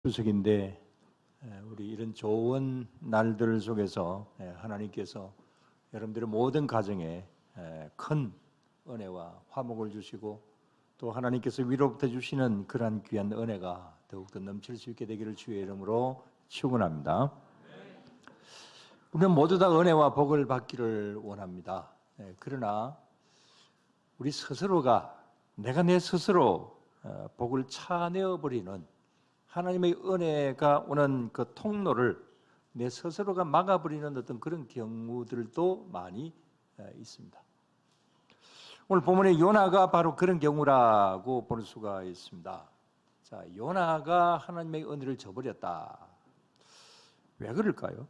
추석인데 우리 이런 좋은 날들 속에서 하나님께서 여러분들의 모든 가정에 큰 은혜와 화목을 주시고 또 하나님께서 위로부터 주시는 그러한 귀한 은혜가 더욱더 넘칠 수 있게 되기를 주의 이름으로 축원합니다. 우리는 모두 다 은혜와 복을 받기를 원합니다. 그러나 우리 스스로가 내가 내 스스로 복을 차내어 버리는 하나님의 은혜가 오는 그 통로를 내 스스로가 막아버리는 어떤 그런 경우들도 많이 있습니다. 오늘 본문의 요나가 바로 그런 경우라고 볼 수가 있습니다. 자, 요나가 하나님의 은혜를 저버렸다. 왜 그럴까요?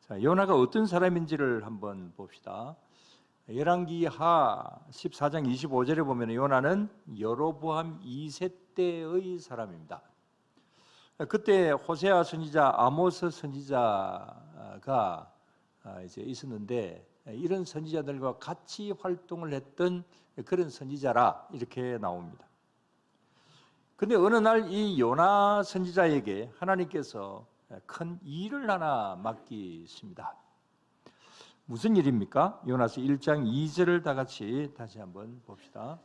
자, 요나가 어떤 사람인지를 한번 봅시다. 열왕기하 14장 25절에 보면 요나는 여로보암 2세 때의 사람입니다. 그때 호세아 선지자, 아모스 선지자가 이제 있었는데 이런 선지자들과 같이 활동을 했던 그런 선지자라 이렇게 나옵니다. 근데 어느 날 이 요나 선지자에게 하나님께서 큰 일을 하나 맡기십니다. 무슨 일입니까? 요나서 1장 2절을 다 같이 다시 한번 봅시다.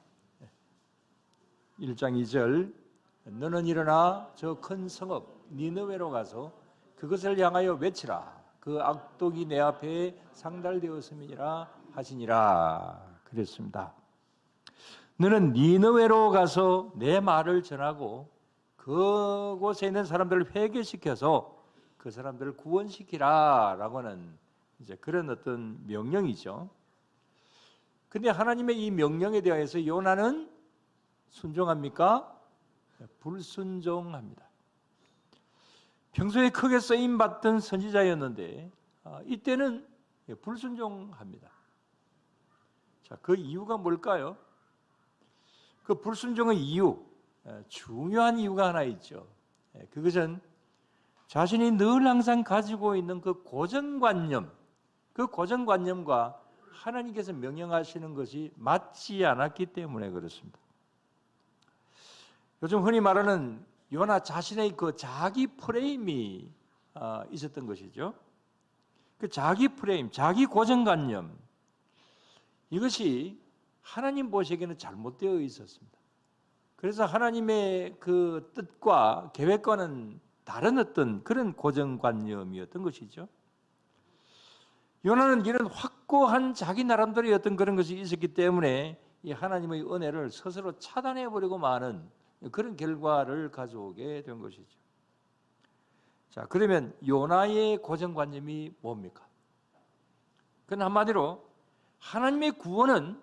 1장 2절 너는 일어나 저 큰 성읍 니느웨로 가서 그것을 향하여 외치라. 그 악독이 내 앞에 상달되었음이니라 하시니라. 그랬습니다. 너는 니느웨로 가서 내 말을 전하고 그곳에 있는 사람들을 회개시켜서 그 사람들을 구원시키라 라고 하는 이제 그런 어떤 명령이죠. 근데 하나님의 이 명령에 대해서 요나는 순종합니까? 불순종합니다. 평소에 크게 쓰임받던 선지자였는데 이때는 불순종합니다. 자, 그 이유가 뭘까요? 그 불순종의 이유, 중요한 이유가 하나 있죠. 그것은 자신이 늘 항상 가지고 있는 그 고정관념, 그 고정관념과 하나님께서 명령하시는 것이 맞지 않았기 때문에 그렇습니다. 요즘 흔히 말하는 요나 자신의 그 자기 프레임이 있었던 것이죠. 그 자기 프레임, 자기 고정관념, 이것이 하나님 보시기에는 잘못되어 있었습니다. 그래서 하나님의 그 뜻과 계획과는 다른 어떤 그런 고정관념이었던 것이죠. 요나는 이런 확고한 자기 나름대로의 어떤 그런 것이 있었기 때문에 이 하나님의 은혜를 스스로 차단해버리고 마는 그런 결과를 가져오게 된 것이죠. 자, 그러면 요나의 고정관념이 뭡니까? 그건 한마디로 하나님의 구원은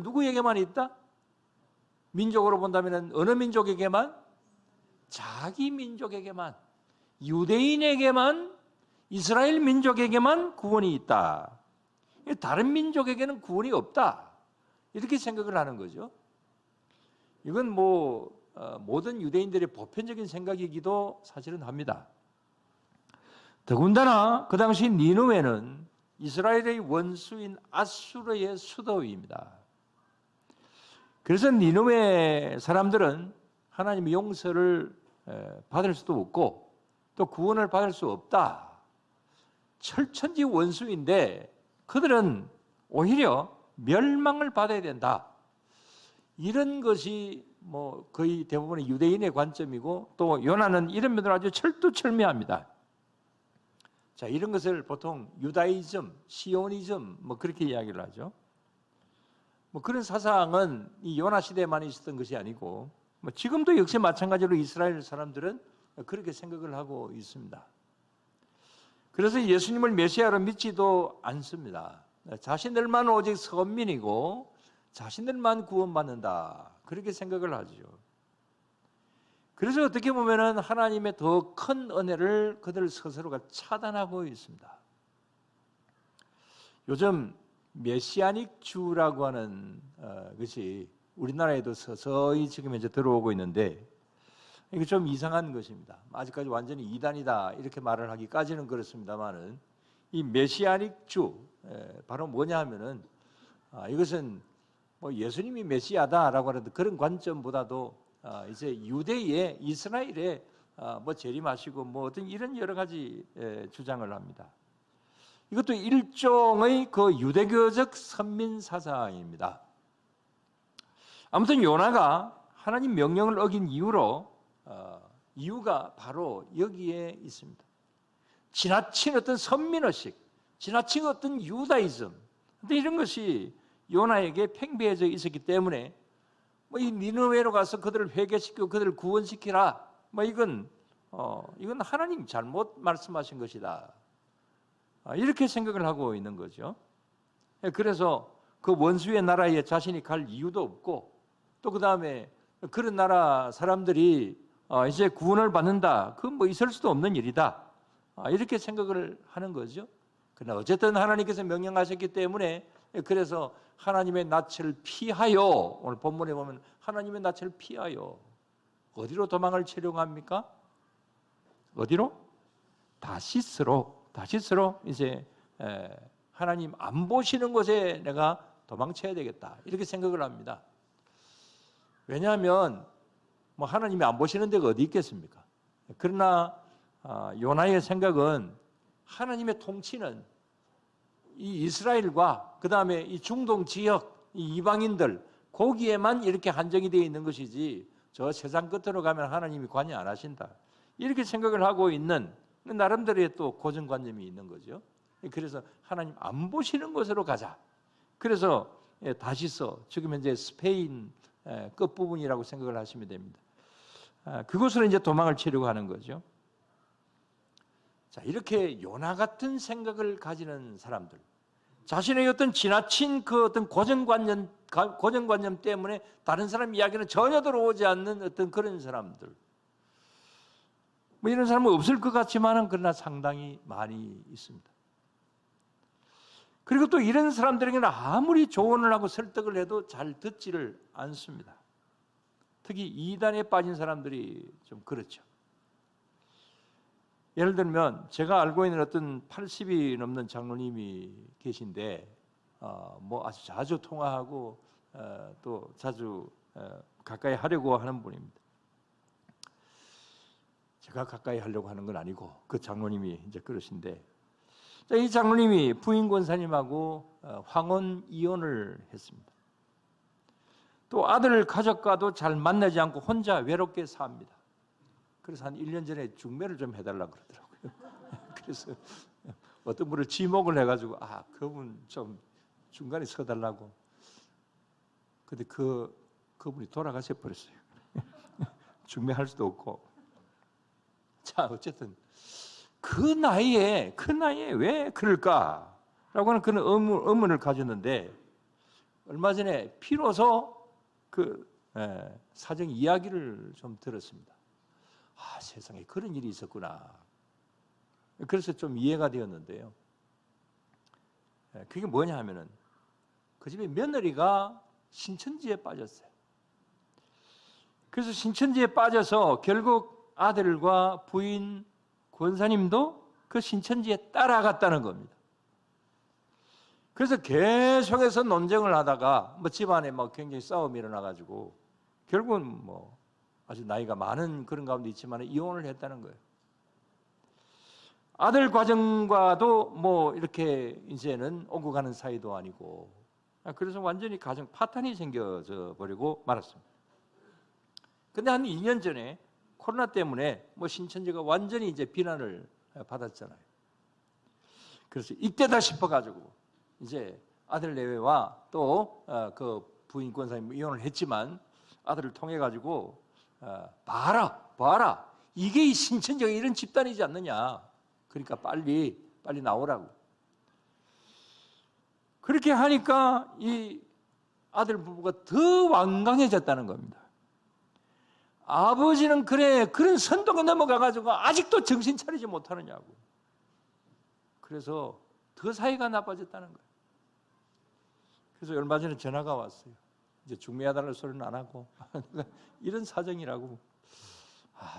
누구에게만 있다? 민족으로 본다면 어느 민족에게만? 자기 민족에게만, 유대인에게만, 이스라엘 민족에게만 구원이 있다. 다른 민족에게는 구원이 없다. 이렇게 생각을 하는 거죠. 이건 모든 유대인들의 보편적인 생각이기도 사실은 합니다. 더군다나 그 당시 니느웨는 이스라엘의 원수인 아수르의 수도입니다. 그래서 니느웨 사람들은 하나님의 용서를 받을 수도 없고 또 구원을 받을 수 없다. 철천지 원수인데 그들은 오히려 멸망을 받아야 된다. 이런 것이 거의 대부분의 유대인의 관점이고 또 요나는 이런 면으로 아주 철두철미합니다. 자, 이런 것을 보통 유다이즘, 시오니즘 그렇게 이야기를 하죠. 그런 사상은 이 요나 시대에만 있었던 것이 아니고 지금도 역시 마찬가지로 이스라엘 사람들은 그렇게 생각을 하고 있습니다. 그래서 예수님을 메시아로 믿지도 않습니다. 자신들만 오직 선민이고 자신들만 구원받는다. 그렇게 생각을 하죠. 그래서 어떻게 보면 하나님의 더 큰 은혜를 그들 스스로가 차단하고 있습니다. 요즘 메시아닉 주라고 하는 것이 우리나라에도 서서히 지금 이제 들어오고 있는데 이게 좀 이상한 것입니다. 아직까지 완전히 이단이다 이렇게 말을 하기까지는 그렇습니다만은 이 메시아닉 주 바로 뭐냐 하면은 이것은 예수님이 메시아다라고 하는 그런 관점보다도 이제 유대의 이스라엘에 뭐 재림하시고 뭐 어떤 이런 여러 가지 주장을 합니다. 이것도 일종의 그 유대교적 선민 사상입니다. 아무튼 요나가 하나님 명령을 어긴 이유가 바로 여기에 있습니다. 지나친 어떤 선민의식, 지나친 어떤 유다이즘, 이런 것이 요나에게 팽배해져 있었기 때문에 뭐 이 니느웨로 가서 그들을 회개시키고 그들을 구원시키라, 뭐 이건 하나님 잘못 말씀하신 것이다, 이렇게 생각을 하고 있는 거죠. 그래서 그 원수의 나라에 자신이 갈 이유도 없고, 또 그 다음에 그런 나라 사람들이 이제 구원을 받는다, 그건 뭐 있을 수도 없는 일이다, 이렇게 생각을 하는 거죠. 그러나 어쨌든 하나님께서 명령하셨기 때문에, 그래서 하나님의 낯을 피하여, 오늘 본문에 보면 하나님의 낯을 피하여 어디로 도망을 치려고 합니까? 어디로? 다시스로 이제 하나님 안 보시는 곳에 내가 도망쳐야 되겠다, 이렇게 생각을 합니다. 왜냐하면 뭐 하나님이 안 보시는 데가 어디 있겠습니까? 그러나 요나의 생각은 하나님의 통치는 이 이스라엘과 그 다음에 이 중동 지역, 이 이방인들, 거기에만 이렇게 한정이 되어 있는 것이지 저 세상 끝으로 가면 하나님이 관여 안 하신다, 이렇게 생각을 하고 있는 나름대로의 또 고정관념이 있는 거죠. 그래서 하나님 안 보시는 곳으로 가자. 그래서 다시서, 지금 현재 스페인 끝부분이라고 생각을 하시면 됩니다. 그곳으로 이제 도망을 치려고 하는 거죠. 자, 이렇게 요나 같은 생각을 가지는 사람들, 자신의 어떤 지나친 그 어떤 고정관념 때문에 다른 사람 이야기는 전혀 들어오지 않는 어떤 그런 사람들, 뭐 이런 사람은 없을 것 같지만은 그러나 상당히 많이 있습니다. 그리고 또 이런 사람들에게는 아무리 조언을 하고 설득을 해도 잘 듣지를 않습니다. 특히 이단에 빠진 사람들이 좀 그렇죠. 예를 들면 제가 알고 있는 어떤 80이 넘는 장로님이 계신데 뭐 아주 자주 통화하고 또 자주 가까이 하려고 하는 분입니다. 제가 가까이 하려고 하는 건 아니고 그 장로님이 이제 그러신데, 이 장로님이 부인 권사님하고 황혼 이혼을 했습니다. 또 아들 가족과도 잘 만나지 않고 혼자 외롭게 삽니다. 그래서 한 1년 전에 중매를 좀 해달라고 그러더라고요. 그래서 어떤 분을 지목을 해가지고 그분 좀 중간에 서달라고. 근데 그분이 돌아가셔 버렸어요. 중매할 수도 없고. 자, 어쨌든 그 나이에 왜 그럴까라고 하는 그런 의문을 가졌는데, 얼마 전에 비로소 그 사정 이야기를 좀 들었습니다. 세상에 그런 일이 있었구나. 그래서 좀 이해가 되었는데요. 그게 뭐냐 하면은 그 집에 며느리가 신천지에 빠졌어요. 그래서 신천지에 빠져서 결국 아들과 부인 권사님도 그 신천지에 따라갔다는 겁니다. 그래서 계속해서 논쟁을 하다가 뭐 집안에 막 굉장히 싸움이 일어나가지고 결국은 뭐 아주 나이가 많은 그런 가운데 있지만 이혼을 했다는 거예요. 아들 과정과도 뭐 이렇게 이제는 오고 가는 사이도 아니고, 그래서 완전히 가정 파탄이 생겨져 버리고 말았습니다. 근데 한 2년 전에 코로나 때문에 뭐 신천지가 완전히 이제 비난을 받았잖아요. 그래서 이때다 싶어가지고 이제 아들 내외와 또 그 부인 권사님 이혼을 했지만 아들을 통해 가지고 봐라 이게 이 신천지가 이런 집단이지 않느냐. 그러니까 빨리 나오라고. 그렇게 하니까 이 아들 부부가 더 완강해졌다는 겁니다. 아버지는 그런 선동에 넘어가가지고 아직도 정신 차리지 못하느냐고. 그래서 더 사이가 나빠졌다는 거예요. 그래서 얼마 전에 전화가 왔어요. 이제 중매하달라는 소리는 안 하고 이런 사정이라고.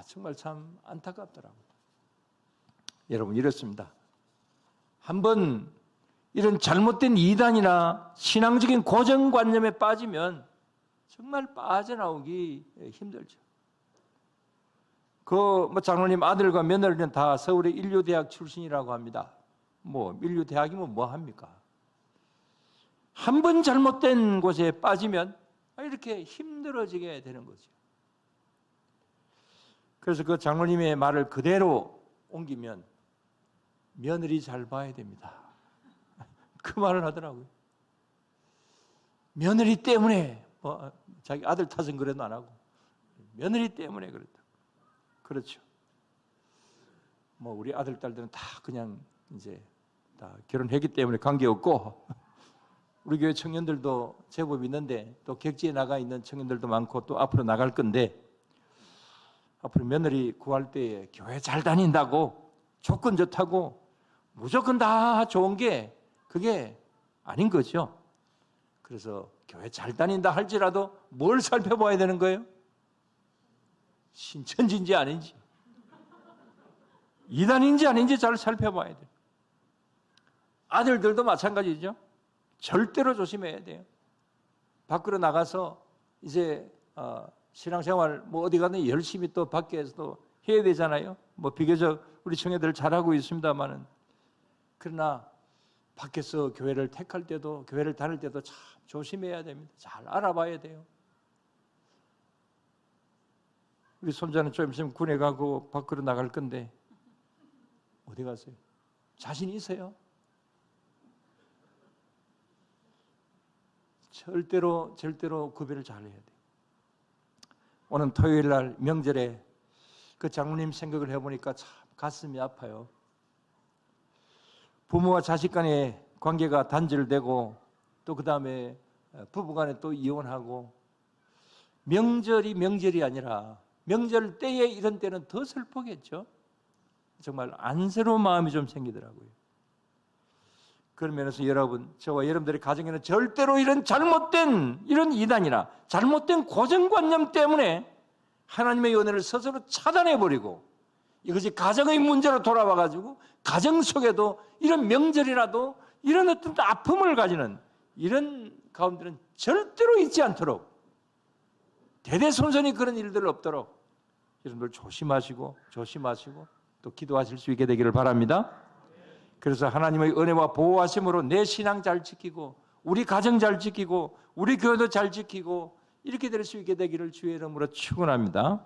정말 참 안타깝더라고요. 여러분, 이렇습니다. 한번 이런 잘못된 이단이나 신앙적인 고정관념에 빠지면 정말 빠져나오기 힘들죠. 그 장로님 아들과 며느리는 다 서울의 인류대학 출신이라고 합니다. 인류대학이면 뭐 합니까? 한 번 잘못된 곳에 빠지면 이렇게 힘들어지게 되는 거죠. 그래서 그 장로님의 말을 그대로 옮기면 며느리 잘 봐야 됩니다. 그 말을 하더라고요. 며느리 때문에 자기 아들 탓은 그래도 안 하고 며느리 때문에 그랬다. 그렇죠. 우리 아들 딸들은 다 그냥 이제 다 결혼했기 때문에 관계없고 우리 교회 청년들도 제법 있는데 또 객지에 나가 있는 청년들도 많고 또 앞으로 나갈 건데 앞으로 며느리 구할 때에 교회 잘 다닌다고 조건 좋다고 무조건 다 좋은 게 그게 아닌 거죠. 그래서 교회 잘 다닌다 할지라도 뭘 살펴봐야 되는 거예요? 신천지인지 아닌지, 이단인지 아닌지 잘 살펴봐야 돼요. 아들들도 마찬가지죠. 절대로 조심해야 돼요. 밖으로 나가서 이제 신앙생활 어디 가든 열심히 또 밖에서도 해야 되잖아요. 비교적 우리 청년들 잘하고 있습니다만은 그러나 밖에서 교회를 택할 때도 교회를 다닐 때도 참 조심해야 됩니다. 잘 알아봐야 돼요. 우리 손자는 좀 있으면 군에 가고 밖으로 나갈 건데 어디 가세요? 자신 있어요? 절대로 구별을 잘 해야 돼요. 오늘 토요일 날 명절에 그 장로님 생각을 해보니까 참 가슴이 아파요. 부모와 자식 간의 관계가 단절되고 또 그 다음에 부부간에 또 이혼하고 명절이 아니라 명절 때에 이런 때는 더 슬프겠죠. 정말 안쓰러운 마음이 좀 생기더라고요. 그런 면에서 여러분, 저와 여러분들의 가정에는 절대로 이런 잘못된 이런 이단이나 잘못된 고정관념 때문에 하나님의 은혜를 스스로 차단해버리고 이것이 가정의 문제로 돌아와가지고 가정 속에도 이런 명절이라도 이런 어떤 아픔을 가지는 이런 가운데는 절대로 있지 않도록 대대손손이 그런 일들 없도록 여러분들 조심하시고 또 기도하실 수 있게 되기를 바랍니다. 그래서 하나님의 은혜와 보호하심으로 내 신앙 잘 지키고 우리 가정 잘 지키고 우리 교회도 잘 지키고 이렇게 될 수 있게 되기를 주의 이름으로 축원합니다.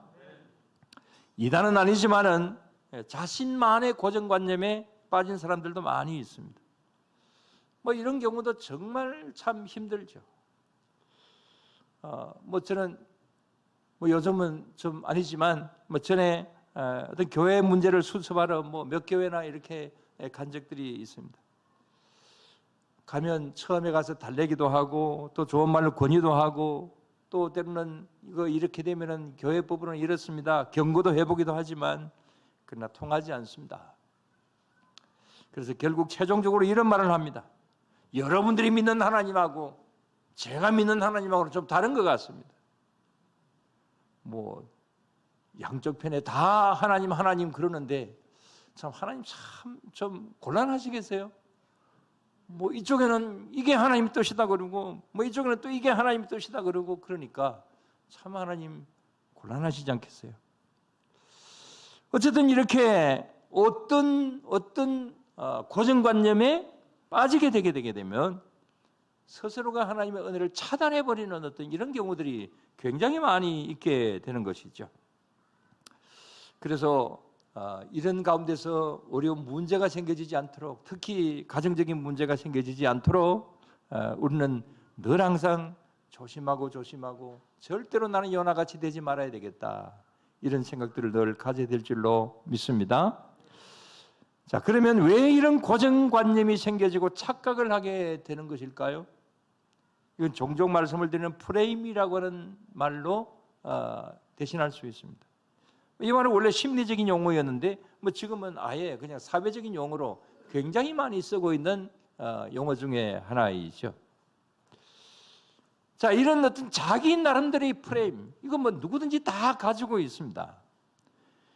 이단은 아니지만은 자신만의 고정관념에 빠진 사람들도 많이 있습니다. 이런 경우도 정말 참 힘들죠. 저는 요즘은 좀 아니지만 전에 어떤 교회 문제를 수습하러 몇 교회나 이렇게 간 적들이 있습니다. 가면 처음에 가서 달래기도 하고 또 좋은 말로 권유도 하고 또 때로는 이거 이렇게 되면은 교회법으로는 이렇습니다. 경고도 해보기도 하지만 그러나 통하지 않습니다. 그래서 결국 최종적으로 이런 말을 합니다. 여러분들이 믿는 하나님하고 제가 믿는 하나님하고는 좀 다른 것 같습니다. 양쪽 편에 다 하나님 그러는데 참 하나님 참 좀 곤란하시겠어요? 이쪽에는 이게 하나님 뜻이다 그러고 이쪽에는 또 이게 하나님 뜻이다 그러고 그러니까 참 하나님 곤란하시지 않겠어요? 어쨌든 이렇게 어떤 고정관념에 빠지게 되게 되면 스스로가 하나님의 은혜를 차단해버리는 어떤 이런 경우들이 굉장히 많이 있게 되는 것이죠. 그래서 이런 가운데서 어려운 문제가 생겨지지 않도록 특히 가정적인 문제가 생겨지지 않도록 우리는 늘 항상 조심하고 절대로 나는 요나같이 되지 말아야 되겠다 이런 생각들을 늘 가져야 될 줄로 믿습니다. 자, 그러면 왜 이런 고정관념이 생겨지고 착각을 하게 되는 것일까요? 이건 종종 말씀을 드리는 프레임이라고 하는 말로 대신할 수 있습니다. 이 말은 원래 심리적인 용어였는데 지금은 아예 그냥 사회적인 용어로 굉장히 많이 쓰고 있는 용어 중에 하나이죠. 자, 이런 어떤 자기 나름대로의 프레임, 이건 누구든지 다 가지고 있습니다.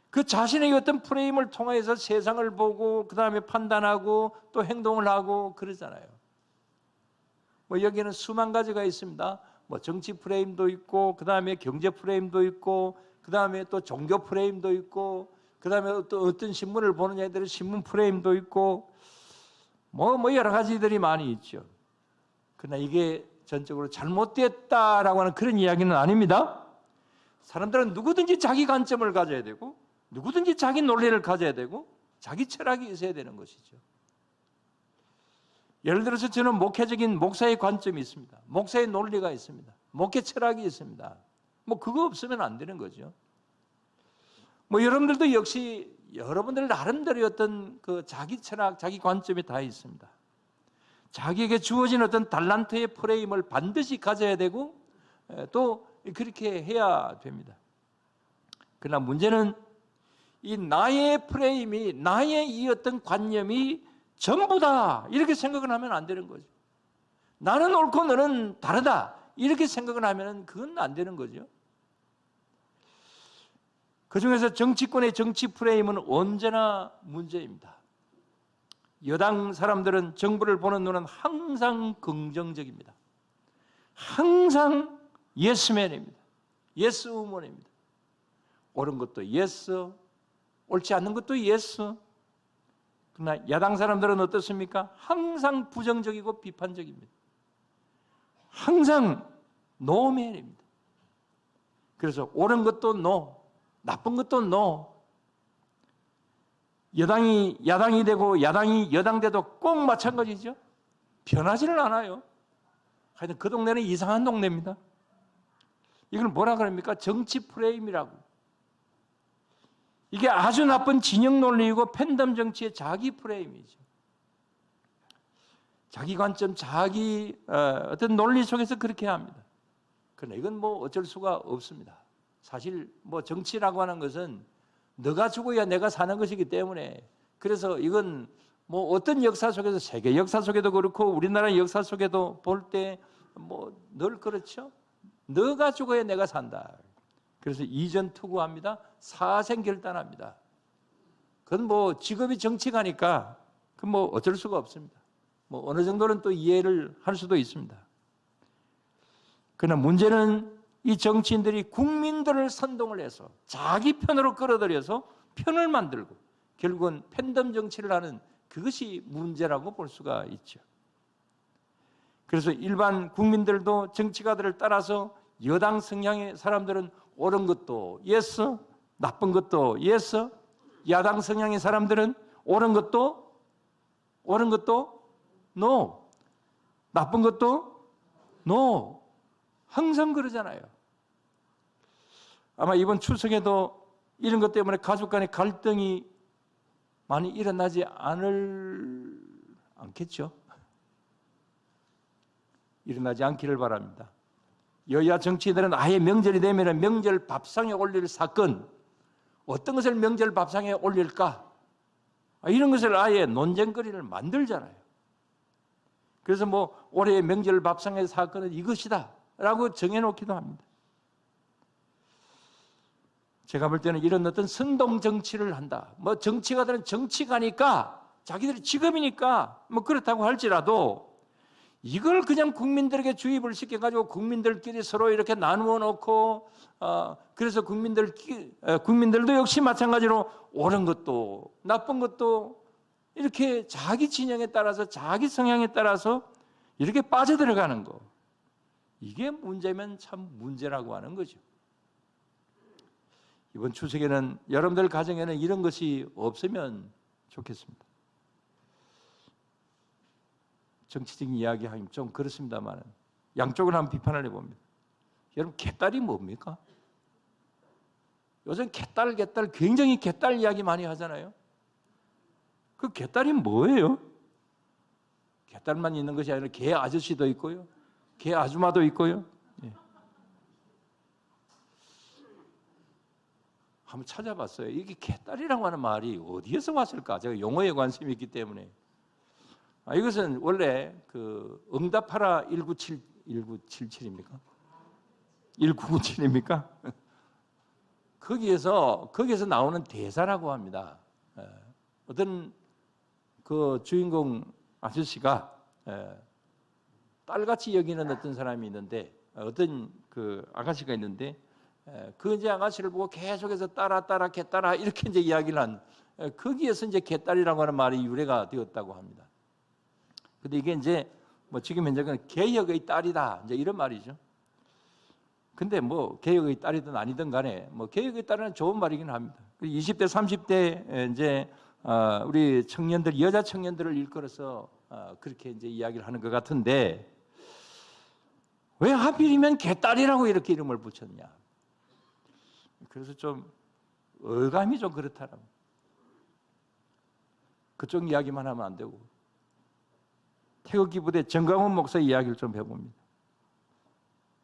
그 자신의 어떤 프레임을 통해서 세상을 보고 그 다음에 판단하고 또 행동을 하고 그러잖아요. 여기에는 수만 가지가 있습니다. 뭐 정치 프레임도 있고, 그 다음에 경제 프레임도 있고, 그 다음에 또 종교 프레임도 있고, 그 다음에 또 어떤 신문을 보느냐에 따라 신문 프레임도 있고, 뭐 여러 가지들이 많이 있죠. 그러나 이게 전적으로 잘못됐다라고 하는 그런 이야기는 아닙니다. 사람들은 누구든지 자기 관점을 가져야 되고, 누구든지 자기 논리를 가져야 되고, 자기 철학이 있어야 되는 것이죠. 예를 들어서 저는 목회적인 목사의 관점이 있습니다. 목사의 논리가 있습니다. 목회 철학이 있습니다. 뭐 그거 없으면 안 되는 거죠. 뭐 여러분들도 역시 여러분들 나름대로의 어떤 그 자기 철학, 자기 관점이 다 있습니다. 자기에게 주어진 어떤 달란트의 프레임을 반드시 가져야 되고 또 그렇게 해야 됩니다. 그러나 문제는 이 나의 프레임이, 나의 이 어떤 관념이 전부다 이렇게 생각을 하면 안 되는 거죠. 나는 옳고 너는 다르다 이렇게 생각을 하면 그건 안 되는 거죠. 그중에서 정치권의 정치 프레임은 언제나 문제입니다. 여당 사람들은 정부를 보는 눈은 항상 긍정적입니다. 항상 예스맨입니다. 예스우먼입니다. 옳은 것도 예스, 옳지 않는 것도 예스. 그러나 야당 사람들은 어떻습니까? 항상 부정적이고 비판적입니다. 항상 노맨입니다. 그래서 옳은 것도 노, 나쁜 것도 노. 여당이 야당이 되고 야당이 여당 돼도 꼭 마찬가지죠. 변하지는 않아요. 하여튼 그 동네는 이상한 동네입니다. 이걸 뭐라 그럽니까? 정치 프레임이라고. 이게 아주 나쁜 진영 논리이고 팬덤 정치의 자기 프레임이죠. 자기 관점, 자기 어떤 논리 속에서 그렇게 합니다. 그러나 이건 뭐 어쩔 수가 없습니다. 사실 뭐 정치라고 하는 것은 너가 죽어야 내가 사는 것이기 때문에 그래서 이건 뭐 어떤 역사 속에서 세계 역사 속에도 그렇고 우리나라 역사 속에도 볼 때 뭐 늘 그렇죠. 너가 죽어야 내가 산다. 그래서 이전 투구합니다. 사생 결단합니다. 그건 뭐 직업이 정치가니까 그건 뭐 어쩔 수가 없습니다. 뭐 어느 정도는 또 이해를 할 수도 있습니다. 그러나 문제는 이 정치인들이 국민들을 선동을 해서 자기 편으로 끌어들여서 편을 만들고 결국은 팬덤 정치를 하는 그것이 문제라고 볼 수가 있죠. 그래서 일반 국민들도 정치가들을 따라서 여당 성향의 사람들은 옳은 것도 예스, 나쁜 것도 예스, 야당 성향의 사람들은 옳은 것도 노, 나쁜 것도 노. 항상 그러잖아요. 아마 이번 추석에도 이런 것 때문에 가족 간의 갈등이 많이 일어나지 않겠죠? 일어나지 않기를 바랍니다. 여야 정치인들은 아예 명절이 되면 명절 밥상에 올릴 사건, 어떤 것을 명절 밥상에 올릴까? 이런 것을 아예 논쟁거리를 만들잖아요. 그래서 뭐 올해의 명절 밥상의 사건은 이것이다 라고 정해놓기도 합니다. 제가 볼 때는 이런 어떤 선동 정치를 한다. 뭐 정치가들은 정치가니까 자기들이 직업이니까 뭐 그렇다고 할지라도 이걸 그냥 국민들에게 주입을 시켜가지고 국민들끼리 서로 이렇게 나누어 놓고 그래서 국민들도 역시 마찬가지로 옳은 것도 나쁜 것도 이렇게 자기 진영에 따라서 자기 성향에 따라서 이렇게 빠져들어가는 거. 이게 문제면 참 문제라고 하는 거죠. 이번 추석에는 여러분들 가정에는 이런 것이 없으면 좋겠습니다. 정치적인 이야기 하면 좀 그렇습니다만 양쪽을 한번 비판을 해봅니다. 여러분 개딸이 뭡니까? 요즘 개딸 굉장히 개딸 이야기 많이 하잖아요. 그 개딸이 뭐예요? 개딸만 있는 것이 아니라 개 아저씨도 있고요. 개 아줌마도 있고요. 예. 한번 찾아봤어요. 이게 개딸이라고 하는 말이 어디에서 왔을까? 제가 용어에 관심이 있기 때문에. 이것은 원래 그 응답하라 1977입니까? 1997입니까? 거기에서 나오는 대사라고 합니다. 어떤 그 주인공 아저씨가 딸같이 여기는 어떤 사람이 있는데 어떤 그 아가씨가 있는데 그 이제 아가씨를 보고 계속해서 따라 개따라 이렇게 이제 이야기를 한 거기에서 이제 개딸이라고 하는 말이 유래가 되었다고 합니다. 근데 이게 이제 뭐 지금 현재는 개혁의 딸이다 이제 이런 말이죠. 근데 뭐 개혁의 딸이든 아니든 간에 뭐 개혁의 딸은 좋은 말이긴 합니다. 20대 30대 이제 우리 청년들 여자 청년들을 일컬어서 그렇게 이제 이야기를 하는 것 같은데 왜 하필이면 개딸이라고 이렇게 이름을 붙였냐? 그래서 좀 어감이 좀 그렇다라고. 그쪽 이야기만 하면 안 되고 태극기 부대 정강훈 목사 이야기를 좀 해봅니다.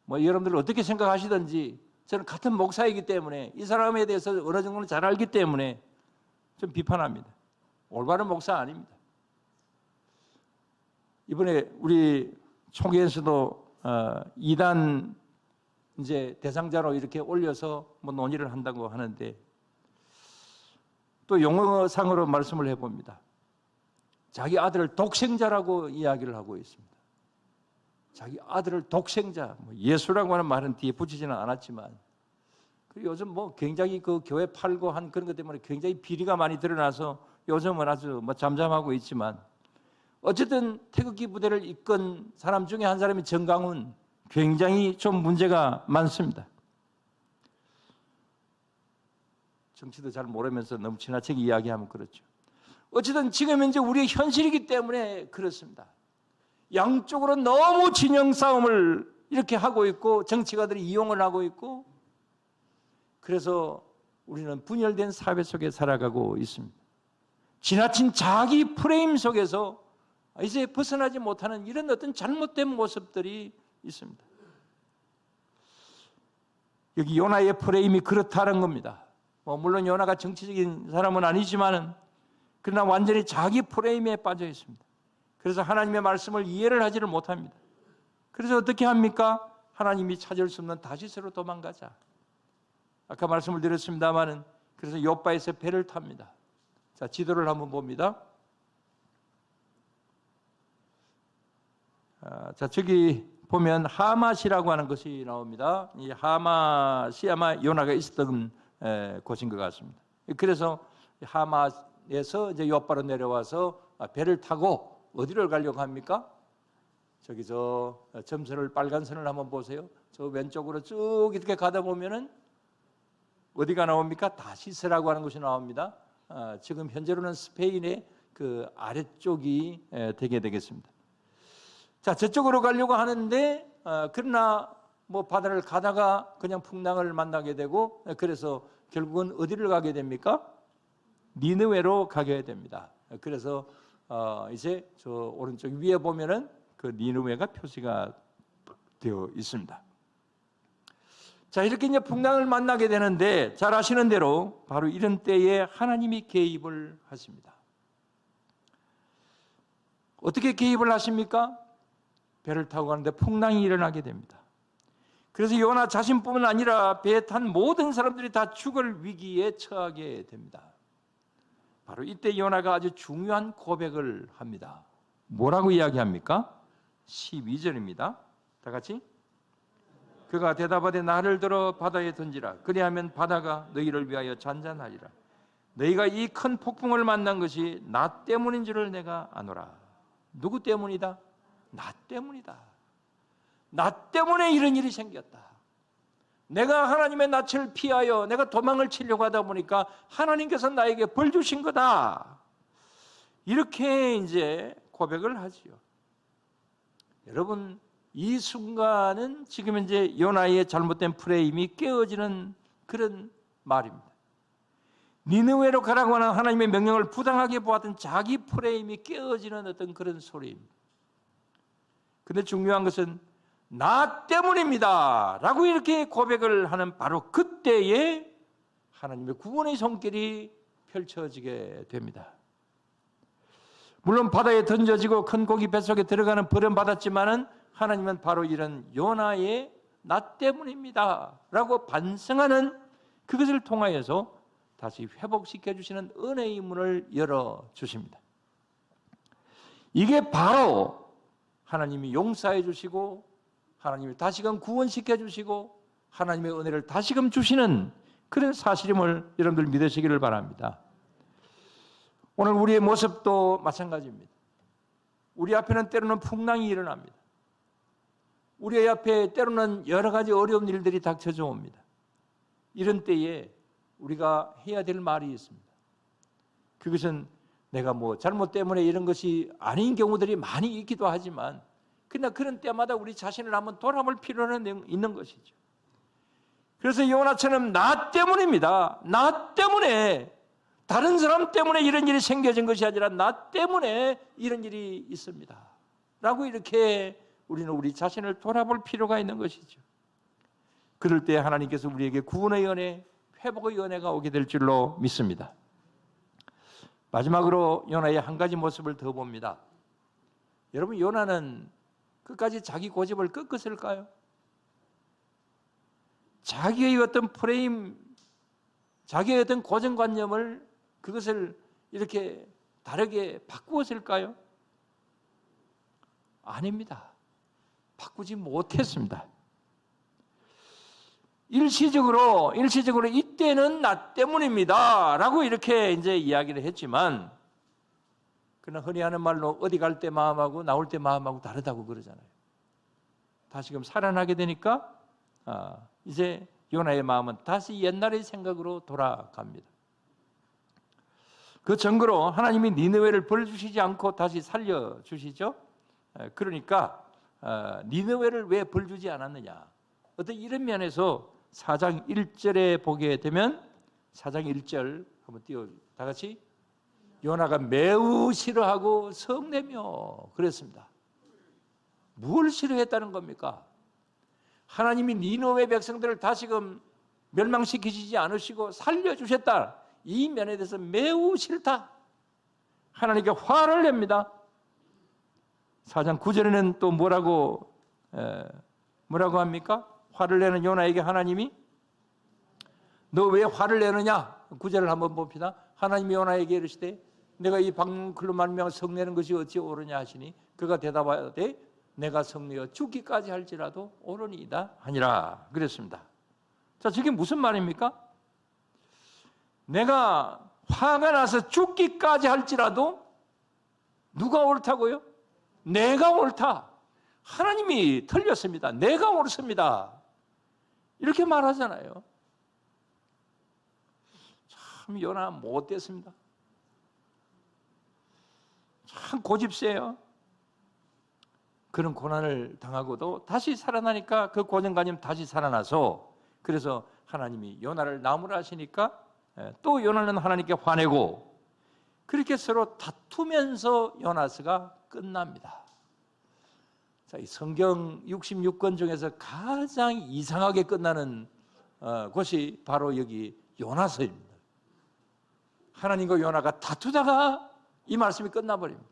뭐 여러분들 어떻게 생각하시든지 저는 같은 목사이기 때문에 이 사람에 대해서 어느 정도는 잘 알기 때문에 좀 비판합니다. 올바른 목사 아닙니다. 이번에 우리 총회에서도 2단 이제 대상자로 이렇게 올려서 뭐 논의를 한다고 하는데 또 용어상으로 말씀을 해봅니다. 자기 아들을 독생자라고 이야기를 하고 있습니다. 자기 아들을 독생자, 뭐 예수라고 하는 말은 뒤에 붙이지는 않았지만 요즘 뭐 굉장히 그 교회 팔고 한 그런 것 때문에 굉장히 비리가 많이 드러나서 요즘은 아주 뭐 잠잠하고 있지만 어쨌든 태극기 부대를 이끈 사람 중에 한 사람이 정강훈 굉장히 좀 문제가 많습니다. 정치도 잘 모르면서 너무 지나치게 이야기하면 그렇죠. 어쨌든 지금 현재 우리의 현실이기 때문에 그렇습니다. 양쪽으로 너무 진영 싸움을 이렇게 하고 있고 정치가들이 이용을 하고 있고 그래서 우리는 분열된 사회 속에 살아가고 있습니다. 지나친 자기 프레임 속에서 이제 벗어나지 못하는 이런 어떤 잘못된 모습들이 있습니다. 여기 요나의 프레임이 그렇다는 겁니다. 물론 요나가 정치적인 사람은 아니지만 그러나 완전히 자기 프레임에 빠져 있습니다. 그래서 하나님의 말씀을 이해를 하지를 못합니다. 그래서 어떻게 합니까? 하나님이 찾을 수 없는 다시스로 도망가자. 아까 말씀을 드렸습니다마는 그래서 욥바에서 배를 탑니다. 자, 지도를 한번 봅니다. 자, 저기 보면 하맛이라고 하는 것이 나옵니다. 이 하맛이 아마 요나가 있었던 곳인 것 같습니다. 그래서 하맛에서 이제 욥바로 내려와서 배를 타고 어디를 가려고 합니까? 저기 저 점선을 빨간 선을 한번 보세요. 저 왼쪽으로 쭉 이렇게 가다 보면은 어디가 나옵니까? 다시스라고 하는 곳이 나옵니다. 지금 현재로는 스페인의 그 아래쪽이 되게 되겠습니다. 자, 저쪽으로 가려고 하는데 그러나 뭐 바다를 가다가 그냥 풍랑을 만나게 되고 그래서 결국은 어디를 가게 됩니까? 니느웨로 가게 됩니다. 그래서 이제 저 오른쪽 위에 보면은 그 니느웨가 표시가 되어 있습니다. 자, 이렇게 이제 풍랑을 만나게 되는데 잘 아시는 대로 바로 이런 때에 하나님이 개입을 하십니다. 어떻게 개입을 하십니까? 배를 타고 가는데 풍랑이 일어나게 됩니다. 그래서 요나 자신뿐만 아니라 배에 탄 모든 사람들이 다 죽을 위기에 처하게 됩니다. 바로 이때 요나가 아주 중요한 고백을 합니다. 뭐라고 이야기합니까? 12절입니다. 다 같이. 그가 대답하되 나를 들어 바다에 던지라. 그리하면 바다가 너희를 위하여 잔잔하리라. 너희가 이 큰 폭풍을 만난 것이 나 때문인 줄을 내가 아노라. 누구 때문이다? 나 때문이다. 나 때문에 이런 일이 생겼다. 내가 하나님의 낯을 피하여 내가 도망을 치려고 하다 보니까 하나님께서 나에게 벌 주신 거다. 이렇게 이제 고백을 하지요. 여러분, 이 순간은 지금 이제 요나의 잘못된 프레임이 깨어지는 그런 말입니다. 니느웨로 가라고 하는 하나님의 명령을 부당하게 보았던 자기 프레임이 깨어지는 어떤 그런 소리입니다. 근데 중요한 것은 나 때문입니다 라고 이렇게 고백을 하는 바로 그때에 하나님의 구원의 손길이 펼쳐지게 됩니다. 물론 바다에 던져지고 큰 고기 뱃속에 들어가는 벌은 받았지만은 하나님은 바로 이런 요나의 나 때문입니다 라고 반성하는 그것을 통하여서 다시 회복시켜 주시는 은혜의 문을 열어주십니다. 이게 바로 하나님이 용서해 주시고 하나님이 다시금 구원시켜 주시고 하나님의 은혜를 다시금 주시는 그런 사실임을 여러분들 믿으시기를 바랍니다. 오늘 우리의 모습도 마찬가지입니다. 우리 앞에는 때로는 풍랑이 일어납니다. 우리 앞에 때로는 여러 가지 어려운 일들이 닥쳐져 옵니다. 이런 때에 우리가 해야 될 말이 있습니다. 그것은 내가 잘못 때문에 이런 것이 아닌 경우들이 많이 있기도 하지만 그러나 그런 때마다 우리 자신을 한번 돌아볼 필요는 있는 것이죠. 그래서 요나처럼 나 때문입니다. 나 때문에, 다른 사람 때문에 이런 일이 생겨진 것이 아니라 나 때문에 이런 일이 있습니다 라고 이렇게 우리는 우리 자신을 돌아볼 필요가 있는 것이죠. 그럴 때 하나님께서 우리에게 구원의 은혜, 회복의 은혜가 오게 될 줄로 믿습니다. 마지막으로 요나의 한 가지 모습을 더 봅니다. 여러분, 요나는 끝까지 자기 고집을 꺾었을까요? 자기의 어떤 프레임, 자기의 어떤 고정관념을 그것을 이렇게 다르게 바꾸었을까요? 아닙니다. 바꾸지 못했습니다. 일시적으로 이때는 나 때문입니다 라고 이렇게 이제 이야기를 했지만, 그러나 흔히 하는 말로 어디 갈 때 마음하고 나올 때 마음하고 다르다고 그러잖아요. 다시금 살아나게 되니까 이제 요나의 마음은 다시 옛날의 생각으로 돌아갑니다. 그 증거로 하나님이 니느웨를 벌주시지 않고 다시 살려주시죠. 그러니까 니느웨를 왜 벌주지 않았느냐, 어떤 이런 면에서 4장 1절에 보게 되면 4장 1절 한번 띄워, 다 같이. 요나가 매우 싫어하고 성내며 그랬습니다. 뭘 싫어했다는 겁니까? 하나님이 니느웨 백성들을 다시금 멸망시키지 않으시고 살려주셨다, 이 면에 대해서 매우 싫다, 하나님께 화를 냅니다. 4장 9절에는 또 뭐라고 합니까? 화를 내는 요나에게 하나님이, 너 왜 화를 내느냐? 9절을 한번 봅시다. 하나님이 요나에게 이르시되 내가 이 방글로 말미암아 성내는 것이 어찌 옳으냐 하시니 그가 대답하되 내가 성내어 죽기까지 할지라도 옳으니이다 하니라 그랬습니다. 자, 저게 무슨 말입니까? 내가 화가 나서 죽기까지 할지라도 누가 옳다고요? 내가 옳다. 하나님이 틀렸습니다. 내가 옳습니다. 이렇게 말하잖아요. 참 요나 못됐습니다. 참 고집세요. 그런 고난을 당하고도 다시 살아나니까 그 고정관념 다시 살아나서, 그래서 하나님이 요나를 나무라 하시니까 또 요나는 하나님께 화내고, 그렇게 서로 다투면서 요나서가 끝납니다. 자, 이 성경 66권 중에서 가장 이상하게 끝나는 곳이 바로 여기 요나서입니다. 하나님과 요나가 다투다가 이 말씀이 끝나버립니다.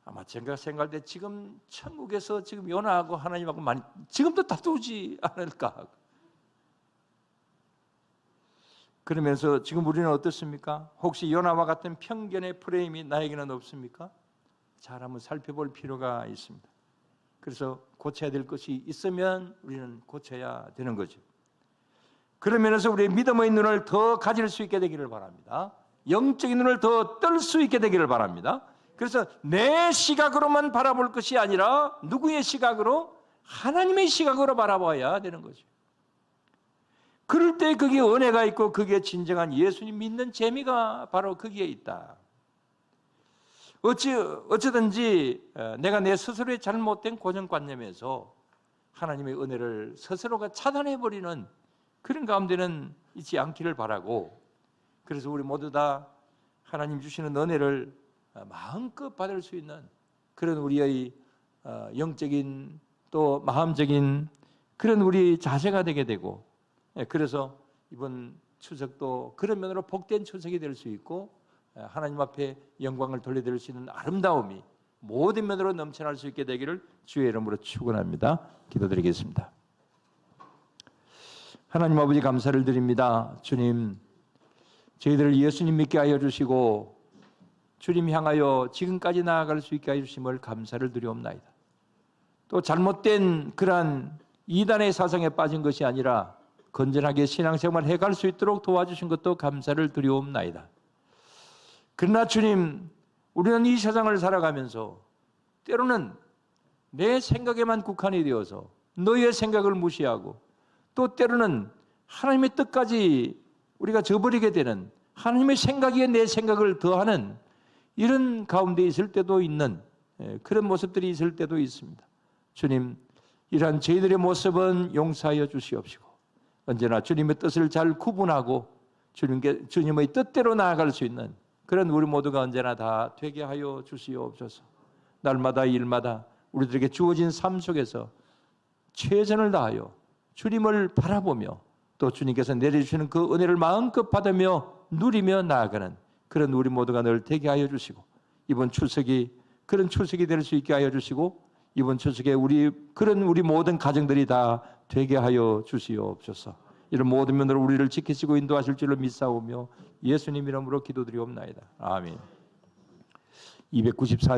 아마 제가 생각할 때 지금 천국에서 지금 요나하고 하나님하고 많이 지금도 다투지 않을까. 그러면서 지금 우리는 어떻습니까? 혹시 요나와 같은 편견의 프레임이 나에게는 없습니까? 잘 한번 살펴볼 필요가 있습니다. 그래서 고쳐야 될 것이 있으면 우리는 고쳐야 되는 거죠. 그런 면에서 우리의 믿음의 눈을 더 가질 수 있게 되기를 바랍니다. 영적인 눈을 더 뜰 수 있게 되기를 바랍니다. 그래서 내 시각으로만 바라볼 것이 아니라 누구의 시각으로? 하나님의 시각으로 바라봐야 되는 거죠. 그럴 때 거기에 은혜가 있고 거기에 진정한 예수님 믿는 재미가 바로 거기에 있다. 어쩌든지 내가 내 스스로의 잘못된 고정관념에서 하나님의 은혜를 스스로가 차단해버리는 그런 가운데는 있지 않기를 바라고, 그래서 우리 모두 다 하나님 주시는 은혜를 마음껏 받을 수 있는 그런 우리의 영적인 또 마음적인 그런 우리 자세가 되게 되고, 그래서 이번 추석도 그런 면으로 복된 추석이 될 수 있고 하나님 앞에 영광을 돌려드릴 수 있는 아름다움이 모든 면으로 넘쳐날 수 있게 되기를 주의 이름으로 축원합니다. 기도드리겠습니다. 하나님 아버지, 감사를 드립니다. 주님, 저희들을 예수님 믿게 하여 주시고 주님 향하여 지금까지 나아갈 수 있게 하여 주심을 감사를 드리옵나이다. 또 잘못된 그러한 이단의 사상에 빠진 것이 아니라 건전하게 신앙생활 해갈 수 있도록 도와주신 것도 감사를 드리옵나이다. 그러나 주님, 우리는 이 세상을 살아가면서 때로는 내 생각에만 국한이 되어서 너희의 생각을 무시하고 또 때로는 하나님의 뜻까지 우리가 저버리게 되는, 하나님의 생각에 내 생각을 더하는 이런 가운데 있을 때도 있는 그런 모습들이 있을 때도 있습니다. 주님, 이러한 저희들의 모습은 용서하여 주시옵시고 언제나 주님의 뜻을 잘 구분하고 주님의 뜻대로 나아갈 수 있는 그런 우리 모두가 언제나 다 되게 하여 주시옵소서. 날마다 일마다 우리들에게 주어진 삶 속에서 최선을 다하여 주님을 바라보며 또 주님께서 내려주시는 그 은혜를 마음껏 받으며 누리며 나아가는 그런 우리 모두가 늘 되게 하여 주시고 이번 추석이 그런 추석이 될 수 있게 하여 주시고 이번 추석에 우리 모든 가정들이 다 되게 하여 주시옵소서. 이런 모든 면으로 우리를 지키시고 인도하실 줄로 믿사오며 예수님 이름으로 기도드리옵나이다. 아멘. 294